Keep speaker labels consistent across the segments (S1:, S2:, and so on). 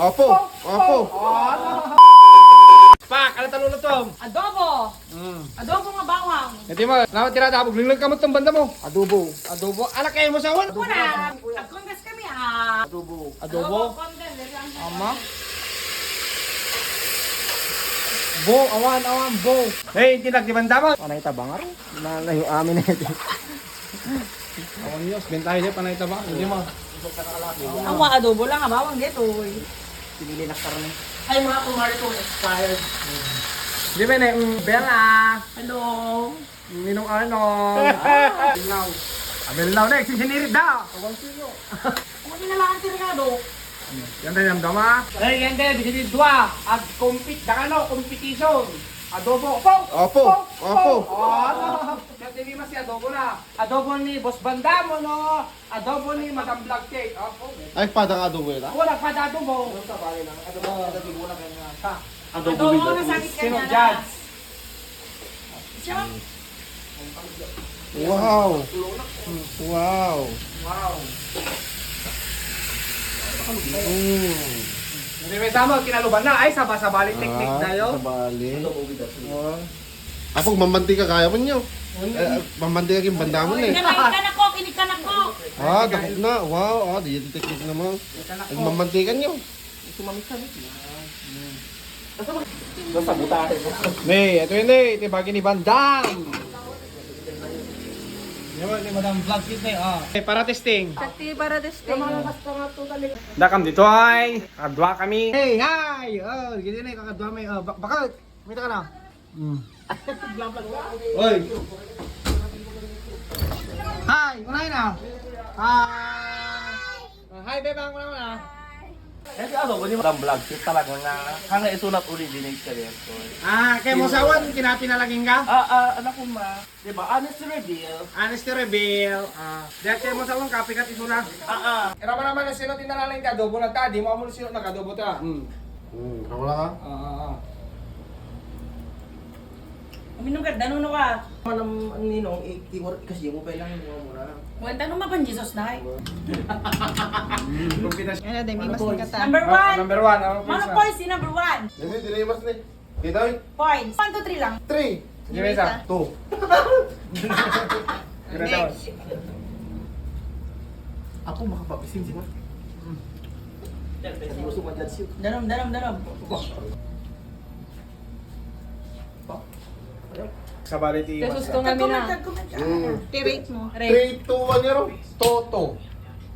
S1: Opo. Opo.
S2: Pak, ano talulot to?
S3: Adobo. Adobo nga bawang.
S2: Hindi mo, naman tinatabog. Linglang kamot ng banda mo.
S1: Adobo.
S2: Adobo. Alak kayo mo sa awan.
S3: Kuna. Agkondas kami ah.
S1: Adobo.
S2: Adobo.
S3: Kondes.
S2: Ama. Bo, awan, bo. Hey, hindi nagbibanda mo. Panay tabang aro. Nalayo amin na ito. Awan nyo, bentahin niyo, panay tabang. Hindi mo.
S3: Ang mga adobo lang nga bawang dito.
S2: Pinili na karne.
S3: Ay mga kumarito expired.
S2: Di ba na yung Bella?
S3: Hello.
S2: Ninong ano? Belaw. Belaw na, sinirip da.
S3: Ano kinalaan si Ricardo?
S2: Yan tayo ng dama. Ay, yan tayo, bisiti dua. At competition. Adobo.
S1: Opo. Opo.
S2: Yan tayo mas si adobo na. Adobo ni Boss Bandamo, no? Adobo ni Madam Black Cake. Opo.
S1: Ay, padang adobo yun, ha?
S2: Wala pa dado mo. Sa bali lang. Adobo na kanya. Sa.
S3: Adobo na sakit ka
S2: Sino
S3: niya.
S2: judge?
S3: Siya.
S1: Wow. Wow.
S2: Wow.
S1: Mm.
S2: Hindi may tama, kinaluban na. Ay, sabali technique na yun.
S1: Sabali. Apog, mamantika kaya mo nyo. Mamantika yung banda mo na eh.
S3: Kinig ka na ko.
S1: Ah, dakot na. Wow, di yung technique naman. Mamantika nyo.
S2: May, ito yun eh. Ito yung bagay ni Bandam. Yan ni Madam Vlog Kit na yun. Para testing.
S3: Sakti para testing.
S2: Dakam dito ay. Kadwa kami. Hey, hi! Oh, gini na kakadwa may. Bakal, kumita ka na. Oy. Hi, unahin na. Hi. Hi, bebang, una na.
S4: Kasi ano, kung yung vlog, yung talaga nga, hanggang isulat ulit din yung career ko.
S2: Kay mo sawan, kinapinalaging ka?
S4: Anak ko ma, di ba, honest reveal.
S2: Honesty reveal. Dahil kay mo sawan, kapikat isura. Ira naman na sino tinalaling ka, adobo na ta. Di mo amo sino nag-adobo ta.
S1: Wala ka?
S3: Uminom ka, danuno ka.
S4: Manang ninong, kasi mo pa lang mo muna.
S3: Buwan tanong mapan Jesus na
S2: Kumpitas.
S5: Ano, dami mas nagkata.
S3: Number one.
S2: Number one. Ano
S3: Ano points si number one?
S1: Hindi, dinimas ni. Kitoy?
S3: Points. 1, 2, 3 lang.
S1: 3.
S2: Sige, may isa.
S1: 2.
S2: Next.
S4: Ako makapapisin siya. Gusto ma-judge yun.
S3: Danom.
S2: Sa baliti.
S5: Kasi gusto namin na.
S3: Comment.
S5: Tirate mo.
S1: 3, 2, 1, 0. Toto.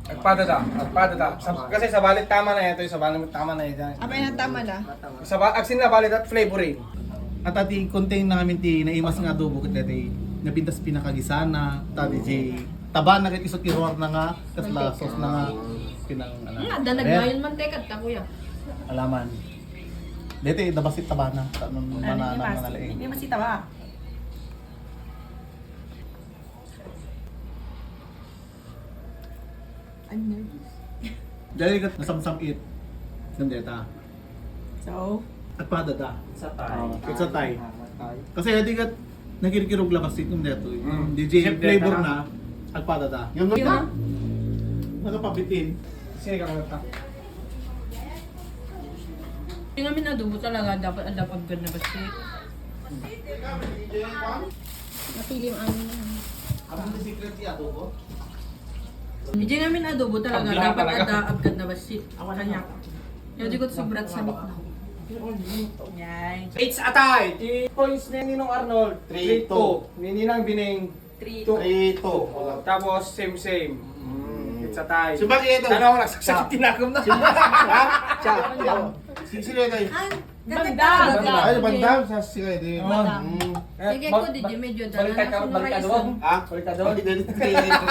S2: Agpada. Kasi sa balit tama na ito, sa balit tama na ito.
S5: Abay na tama na.
S2: Sa aksin na balit at flavoring.
S6: At ati contain namin ti naimas nga adobo ket dati napintas pinakagisana tadi ji taba na ket isot iror na nga ket la sauce na nga pinang
S5: Nga, danagmayon man tekat ta kuya.
S6: alaman. Dati dabasit taba na tanong mana na nalaing.
S3: Hindi masita ba?
S5: Ano?
S6: Dali ket nasamsam it. Nandeta.
S3: So,
S6: At padada.
S4: Sa tayo.
S6: Sa tay. Kasi dati ket nagkirkirog labasit yung deto. DJ
S2: Chef
S6: flavor
S2: Deta.
S6: na at padada. Yung nakapabitin.
S2: Sino ka kanta?
S5: Yung namin adobo talaga, dapat agad na basta. Napili yung amin na.
S6: Ano yung secret si adobo?
S5: Hindi namin adobo talaga,
S2: Paglang
S5: dapat
S2: talaga.
S5: agad na basta. Ako na niya. Yung di ko sobrat sabit na.
S3: yan.
S2: It's atay. 3 points ni Ninong Arnold.
S1: 3-2.
S2: 3-2. Ni Ninang Bining.
S1: 3, 2.
S2: Tapos same. It's atay.
S1: Si Baki ito.
S2: Ano ako nagsasakit tinagom na.
S1: Sino ito?
S3: Bandam.
S1: Ay, bandam. Sa siya ito.
S5: Sige ko, di medyo dala na.
S2: Baliktad doon.
S1: Ha?
S2: Baliktad doon.
S1: Baliktad doon.